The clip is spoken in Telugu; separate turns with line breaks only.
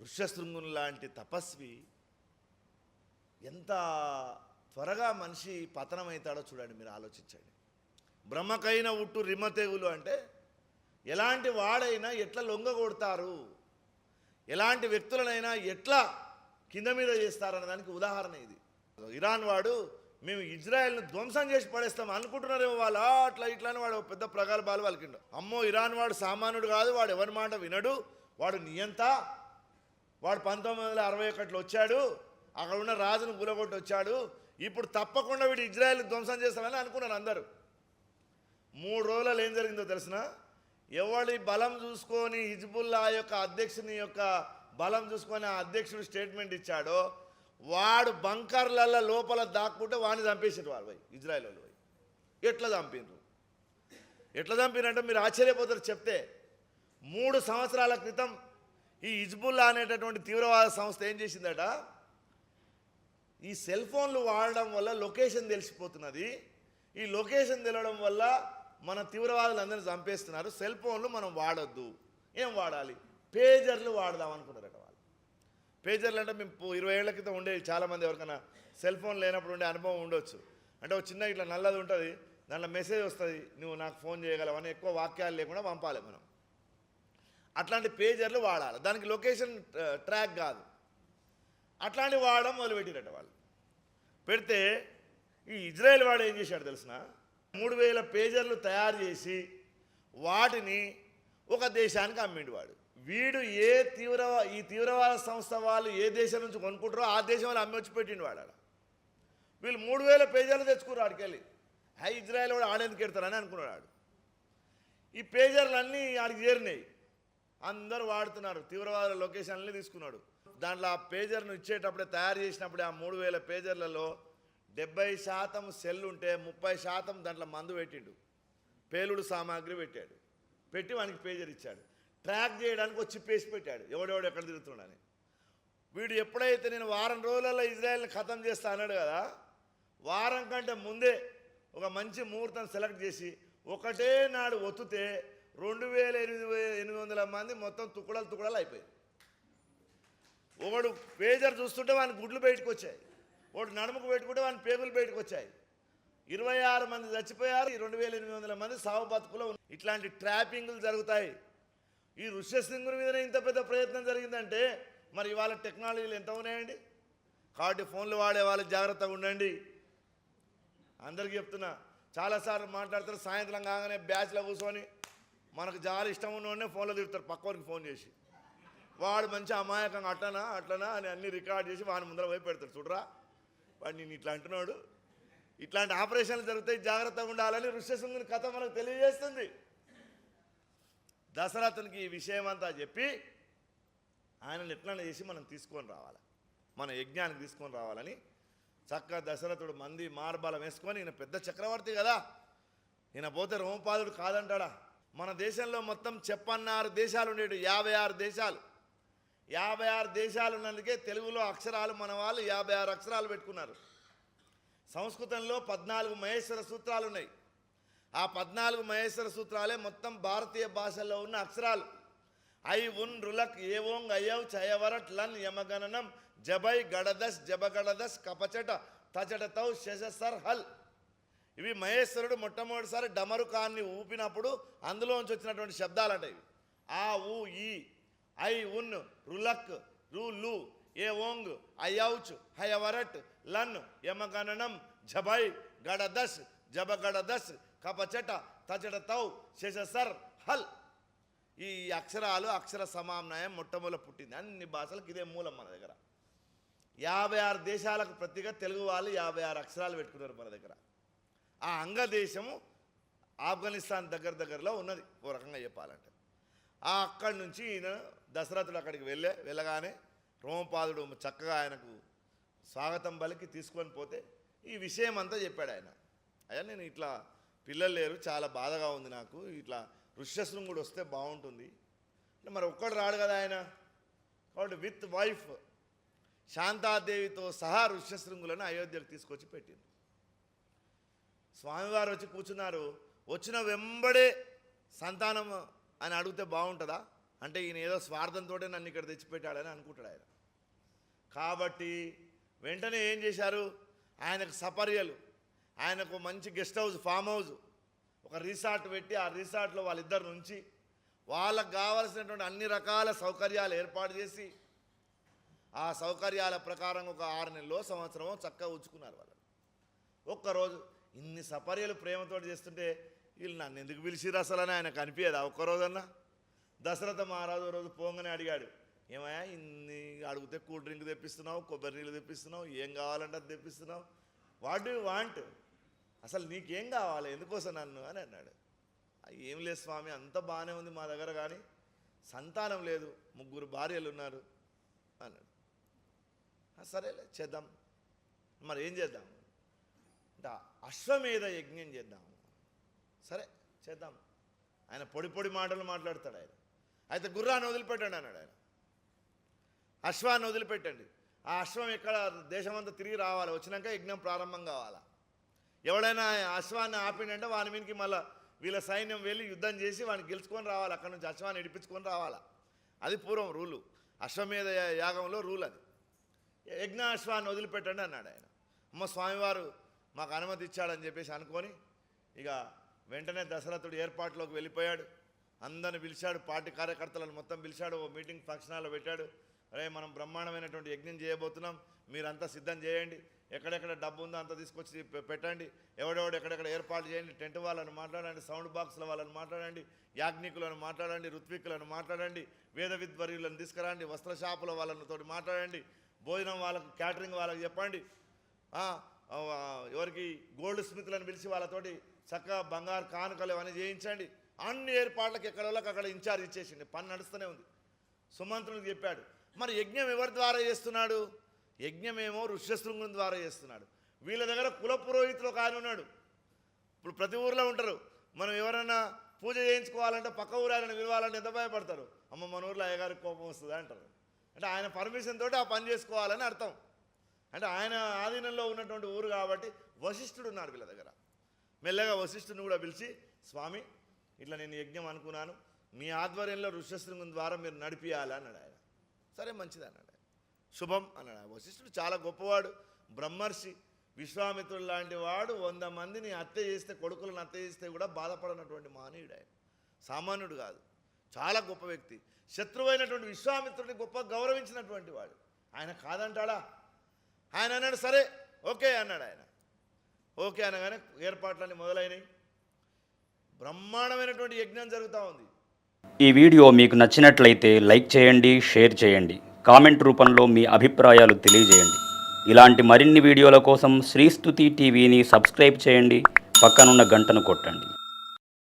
ఋష్యశృంగుని లాంటి తపస్వి ఎంత త్వరగా మనిషి పతనమవుతాడో చూడండి, మీరు ఆలోచించండి. బ్రహ్మకైన ఉట్టు రిమ్మతెగులు అంటే ఎలాంటి వాడైనా ఎట్లా లొంగగొడతారు, ఎలాంటి వ్యక్తులనైనా ఎట్లా కింద మీద చేస్తారన్న దానికి ఉదాహరణ ఇది. ఇరాన్ వాడు మేము ఇజ్రాయెల్ను ధ్వంసం చేసి పడేస్తాం అనుకుంటున్నారేమో వాళ్ళు, అట్లా ఇట్లా అని వాడు పెద్ద ప్రగల్భాలు పలికిండు. అమ్మో, ఇరాన్ వాడు సామాన్యుడు కాదు, వాడు ఎవరి మాట వినడు, వాడు నియంత, వాడు 1961లో వచ్చాడు, అక్కడ ఉన్న రాజును గులగొట్టి వచ్చాడు, ఇప్పుడు తప్పకుండా వీడు ఇజ్రాయెల్ని ధ్వంసం చేస్తాడని అనుకున్నారు అందరూ. 3 రోజులలో ఏం జరిగిందో తెలిసిన, ఎవడి బలం చూసుకొని హిజ్బుల్లా యొక్క అధ్యక్షుని యొక్క బలం చూసుకొని ఆ అధ్యక్షుడు స్టేట్మెంట్ ఇచ్చాడో, వాడు బంకర్లలో లోపల దాక్కుంటే వాడిని చంపేసారు వాళ్ళు పోయి, ఇజ్రాయెల్ వాళ్ళు పోయి. ఎట్లా చంపినంటే మీరు ఆశ్చర్యపోతారు చెప్తే. 3 సంవత్సరాల క్రితం ఈ హిజ్బుల్లా అనేటటువంటి తీవ్రవాద సంస్థ ఏం చేసిందట, ఈ సెల్ ఫోన్లు వాడడం వల్ల లొకేషన్ తెలిసిపోతున్నది, ఈ లొకేషన్ తెలియడం వల్ల మన తీవ్రవాదులు అందరినీ చంపేస్తున్నారు, సెల్ ఫోన్లు మనం వాడొద్దు. ఏం వాడాలి? పేజర్లు వాడదాం అనుకున్నారట వాళ్ళు. పేజర్లు అంటే మేము 20 ఏళ్ల క్రితం ఉండేవి, చాలామంది ఎవరికైనా సెల్ ఫోన్ లేనప్పుడు ఉండే అనుభవం ఉండొచ్చు. అంటే ఒక చిన్న ఇట్లా నల్లది ఉంటుంది, దాంట్లో మెసేజ్ వస్తుంది, నువ్వు నాకు ఫోన్ చేయగలవని, ఎక్కువ వాక్యాలు లేకుండా పంపాలి మనం. అట్లాంటి పేజర్లు వాడాలి, దానికి లొకేషన్ ట్రాక్ కాదు. అట్లాంటివి వాడడం మొదలుపెట్టిరట వాళ్ళు. పెడితే ఈ ఇజ్రాయెల్ వాడు ఏం చేశాడు తెలిసిన, 3000 పేజర్లు తయారు చేసి వాటిని ఒక దేశానికి అమ్మిండు వాడు. వీడు ఈ తీవ్రవాద సంస్థ వాళ్ళు ఏ దేశం నుంచి కొనుక్కుంటారో ఆ దేశం వాళ్ళు అమ్మి వచ్చి పెట్టిండు వాడు. వీళ్ళు 3000 పేజర్లు తెచ్చుకున్నారు ఆడికెళ్ళి. ఇజ్రాయెల్ వాడు ఆడేందుకు ఎడతారని అనుకున్నాడు. ఈ పేజర్లు అన్నీ ఆడికి చేరినాయి, అందరూ వాడుతున్నారు, తీవ్రవాద లొకేషన్లని తీసుకున్నాడు. దాంట్లో ఆ పేజర్ను ఇచ్చేటప్పుడే, తయారు చేసినప్పుడే ఆ 3000 పేజర్లలో 70% సెల్ ఉంటే 30% దాంట్లో మందు పెట్టిండు, పేలుడు సామాగ్రి పెట్టాడు. పెట్టి వానికి పేజర్ ఇచ్చాడు. ట్రాక్ చేయడానికి ఒక చిప్ వేసి పెట్టాడు, ఎవడెవడు ఎక్కడ తిరుగుతున్నాడని. వీడు ఎప్పుడైతే నేను వారం రోజులలో ఇజ్రాయెల్ని ఖతం చేస్తా అన్నాడు కదా, వారం కంటే ముందే ఒక మంచి ముహూర్తం సెలెక్ట్ చేసి ఒకటే నాడు ఒత్తుతే 2800 మంది మొత్తం తుకుడలు అయిపోయాయి. ఒకడు పేజర్ చూస్తుంటే వాని గుడ్లు బయటకు వచ్చాయి, ఒకడు నడుముకు పెట్టుకుంటే వాని పేగులు బయటకు వచ్చాయి. 26 మంది చచ్చిపోయారు, 2800 మంది సావు బతుకులో. ఇట్లాంటి ట్రాపింగ్లు జరుగుతాయి. ఈ ఋష్యశృంగుని మీదనే ఇంత పెద్ద ప్రయత్నం జరిగిందంటే మరి ఇవాళ టెక్నాలజీలు ఎంత ఉన్నాయండి. కాబట్టి ఫోన్లు వాడే వాళ్ళు జాగ్రత్తగా ఉండండి. అందరికీ చెప్తున్నా, చాలాసార్లు మాట్లాడతారు, సాయంత్రం కాగానే బ్యాచ్లో కూర్చొని మనకు చాలా ఇష్టం ఉన్నవాడినే ఫోన్లో తిరుగుతారు, పక్కవారికి ఫోన్ చేసి. వాడు మంచి అమాయకంగా అట్లనా అని అన్ని రికార్డ్ చేసి వాని ముందర పోయి పెడతాడు, చూడరా వాడు నేను ఇట్లా అంటున్నాడు. ఇట్లాంటి ఆపరేషన్లు జరుగుతాయి, జాగ్రత్తగా ఉండాలని ఋష్యశృంగుని కథ మనకు తెలియజేస్తుంది. దశరథునికి ఈ విషయం అంతా చెప్పి ఆయనను ఎట్లనే చేసి మనం తీసుకొని రావాలి, మన యజ్ఞానికి తీసుకొని రావాలని చక్కగా దశరథుడు మంది మార్బలం వేసుకొని, ఈయన పెద్ద చక్రవర్తి కదా, ఈయన పోతే రోమపాదుడు కాదంటాడా. మన దేశంలో మొత్తం 56 దేశాలు ఉండేవి, 56 దేశాలు. 56 దేశాలు ఉన్నందుకే తెలుగులో అక్షరాలు మన వాళ్ళు 56 అక్షరాలు పెట్టుకున్నారు. సంస్కృతంలో 14 మహేశ్వర సూత్రాలు ఉన్నాయి. ఆ 14 మహేశ్వర సూత్రాలే మొత్తం భారతీయ భాషల్లో ఉన్న అక్షరాలు. ఐ ఉన్ రులక్ ఏవోంగ్ అయ్యవ్ చయవరట్ లన్ యమగణనం జబై గడదస్ జబగడదస్ కపచట తచటతౌ శశసర్ హల్. ఇవి మహేశ్వరుడు మొట్టమొదటిసారి డమరుకాన్ని ఊపినప్పుడు అందులోంచి వచ్చినటువంటి శబ్దాలు అంటే ఇవి. ఆ ఊ ఈ ఐ ఉన్ రులక్ రు లు ఏ ఓంగ్ అయౌచ్ హయవరట్ లన్ యమగణనం జబై గడదస్ జబగడదస్ కపచట తచటతౌ శశసర్ హల్. ఈ అక్షరాలు అక్షర సమామ్నాయం మొట్టమొదటి పుట్టింది. అన్ని భాషలకు ఇదే మూలం మన దగ్గర. 56 దేశాలకు ప్రతిగా తెలుగు వాళ్ళు 56 అక్షరాలు పెట్టుకున్నారు మన దగ్గర. ఆ అంగదేశము ఆఫ్ఘనిస్తాన్ దగ్గరలో ఉన్నది ఓ రకంగా చెప్పాలంటే. అక్కడి నుంచి ఈయన దశరథుడు అక్కడికి వెళ్ళగానే రోమపాదుడు చక్కగా ఆయనకు స్వాగతం పలికి తీసుకొని పోతే ఈ విషయం అంతా చెప్పాడు ఆయన. అయ్యా నేను ఇట్లా పిల్లలు లేరు, చాలా బాధగా ఉంది నాకు, ఇట్లా ఋష్యశృంగుడు వస్తే బాగుంటుంది. మరి ఒక్కడు రాడు కదా ఆయన, కాబట్టి విత్ వైఫ్ శాంతాదేవితో సహా ఋష్యశృంగులను అయోధ్యకు తీసుకొచ్చి పెట్టింది. స్వామివారు వచ్చి కూర్చున్నారు. వచ్చిన వెంబడే సంతానం అని అడిగితే బాగుంటుందా? అంటే ఈయన ఏదో స్వార్థంతో నన్ను ఇక్కడ తెచ్చిపెట్టాడని అనుకుంటాడు ఆయన. కాబట్టి వెంటనే ఏం చేశారు, ఆయనకు సపర్యలు, ఆయనకు మంచి గెస్ట్ హౌస్, ఫామ్ హౌస్, ఒక రిసార్ట్ పెట్టి ఆ రిసార్ట్లో వాళ్ళిద్దరు నుంచి వాళ్ళకు కావాల్సినటువంటి అన్ని రకాల సౌకర్యాలు ఏర్పాటు చేసి ఆ సౌకర్యాల ప్రకారం ఒక 6 నెలలు సంవత్సరమో చక్కగా ఉంచుకున్నారు వాళ్ళు. ఒక్కరోజు ఇన్ని సపర్యలు ప్రేమతో చేస్తుంటే వీళ్ళు నన్ను ఎందుకు పిలిచిరు అసలు అని ఆయనకు అనిపించదా ఒక్కరోజన్నా? దశరథ మహారాజు రోజు పోగానే అడిగాడు, ఏమయ్యా ఇన్ని అడిగితే కూల్ డ్రింక్ తెప్పిస్తున్నావు, కొబ్బరి నీళ్ళు తెప్పిస్తున్నావు, ఏం కావాలంటే అది తెప్పిస్తున్నావు, వాట్ డూ యూ వాంట్, అసలు నీకేం కావాలి, ఎందుకోసం నన్ను అని అన్నాడు. ఏం లేదు స్వామి, అంత బాగానే ఉంది మా దగ్గర, కానీ సంతానం లేదు, 3 భార్యలు ఉన్నారు అన్నాడు. సరేలే చేద్దాం, మరి ఏం చేద్దాం అంటే అశ్వమేధ యజ్ఞం చేద్దాం. సరే చేద్దాం. ఆయన పొడి మాటలు మాట్లాడతాడు ఆయన. అయితే గుర్రాన్ని వదిలిపెట్టండి అన్నాడు ఆయన. అశ్వాన్ని వదిలిపెట్టండి, ఆ అశ్వం ఎక్కడ దేశమంతా తిరిగి రావాలి, వచ్చినాక యజ్ఞం ప్రారంభం కావాలా. ఎవడైనా అశ్వాన్ని ఆపిండంటే వాని మీదకి మళ్ళీ వీళ్ళ సైన్యం వెళ్ళి యుద్ధం చేసి వాడిని గెలుచుకొని రావాలి, అక్కడ నుంచి అశ్వాన్ని ఇడిపించుకొని రావాలా. అది పూర్వం రూలు, అశ్వమేధ యాగంలో రూల్ అది. యజ్ఞ అశ్వాన్ని వదిలిపెట్టండి అన్నాడు ఆయన. అమ్మ స్వామివారు మాకు అనుమతి ఇచ్చాడని చెప్పేసి అనుకొని ఇక వెంటనే దశరథుడు ఏర్పాట్లోకి వెళ్ళిపోయాడు. అందరిని పిలిచాడు, పార్టీ కార్యకర్తలను మొత్తం పిలిచాడు, ఓ మీటింగ్ ఫంక్షన్ హాల్లో పెట్టాడు. అరే మనం బ్రహ్మాండమైనటువంటి యజ్ఞం చేయబోతున్నాం, మీరంతా సిద్ధం చేయండి, ఎక్కడెక్కడ డబ్బు ఉందో అంతా తీసుకొచ్చి పెట్టండి, ఎవడెవడు ఎక్కడెక్కడ ఏర్పాటు చేయండి, టెంట్ వాళ్ళని మాట్లాడండి, సౌండ్ బాక్స్ల వాళ్ళని మాట్లాడండి, యాజ్ఞికులను మాట్లాడండి, ఋత్వికులను మాట్లాడండి, వేద విద్వర్యులను తీసుకురండి, వస్త్ర షాపుల వాళ్ళతో మాట్లాడండి, భోజనం వాళ్ళకు క్యాటరింగ్ వాళ్ళకి చెప్పండి, ఎవరికి గోల్డ్ స్మిత్లను పిలిచి వాళ్ళతోటి చక్కగా బంగారు కానుకలు అవన్నీ చేయించండి. అన్ని ఏర్పాట్లకు ఎక్కడ వాళ్ళకి అక్కడ ఇన్ఛార్జ్ ఇచ్చేసింది, పని నడుస్తూనే ఉంది. సుమంత్రునికి చెప్పాడు. మరి యజ్ఞం ఎవరి ద్వారా చేస్తున్నాడు? యజ్ఞమేమో ఋష్యశృంగుని ద్వారా చేస్తున్నాడు. వీళ్ళ దగ్గర కుల పురోహితులు ఒక ఆయన ఉన్నాడు. ఇప్పుడు ప్రతి ఊర్లో ఉంటారు, మనం ఎవరైనా పూజ చేయించుకోవాలంటే పక్క ఊరు ఆయన విలవాలంటే ఎంత భయపడతారు, అమ్మ మన ఊర్లో అయ్యగారికి కోపం వస్తుంది అంటారు. అంటే ఆయన పర్మిషన్ తోటి ఆ పని చేసుకోవాలని అర్థం. అంటే ఆయన ఆధీనంలో ఉన్నటువంటి ఊరు కాబట్టి వశిష్ఠుడు ఉన్నాడు వీళ్ళ దగ్గర. మెల్లగా వశిష్ఠుని కూడా పిలిచి, స్వామి ఇట్లా నేను యజ్ఞం అనుకున్నాను, మీ ఆధ్వర్యంలో ఋష్యశృంగుని ద్వారా మీరు నడిపియాలి అన్నాడు ఆయన. సరే మంచిది అన్నాడు ఆయన. శుభం అన్నాడు. వశిష్ఠుడు చాలా గొప్పవాడు, బ్రహ్మర్షి, విశ్వామిత్రుడు లాంటి వాడు. 100 మందిని హత్య చేస్తే, కొడుకులను హత్య చేస్తే కూడా బాధపడినటువంటి మహనీయుడు ఆయన, సామాన్యుడు కాదు, చాలా గొప్ప వ్యక్తి. శత్రువైనటువంటి విశ్వామిత్రుడిని గొప్ప గౌరవించినటువంటి వాడు. ఆయన కాదంటాడా? ఆయన అన్నాడు సరే ఓకే అన్నాడు ఆయన. ఓకే అనగానే ఏర్పాట్లన్నీ మొదలైనవి. బ్రహ్మాండమైనటువంటి యజ్ఞం జరుగుతూ ఉంది.
ఈ వీడియో మీకు నచ్చినట్లయితే లైక్ చేయండి, షేర్ చేయండి, కామెంట్ రూపంలో మీ అభిప్రాయాలు తెలియజేయండి. ఇలాంటి మరిన్ని వీడియోల కోసం శ్రీస్తుతి టీవీని సబ్స్క్రైబ్ చేయండి, పక్కనున్న గంటను కొట్టండి.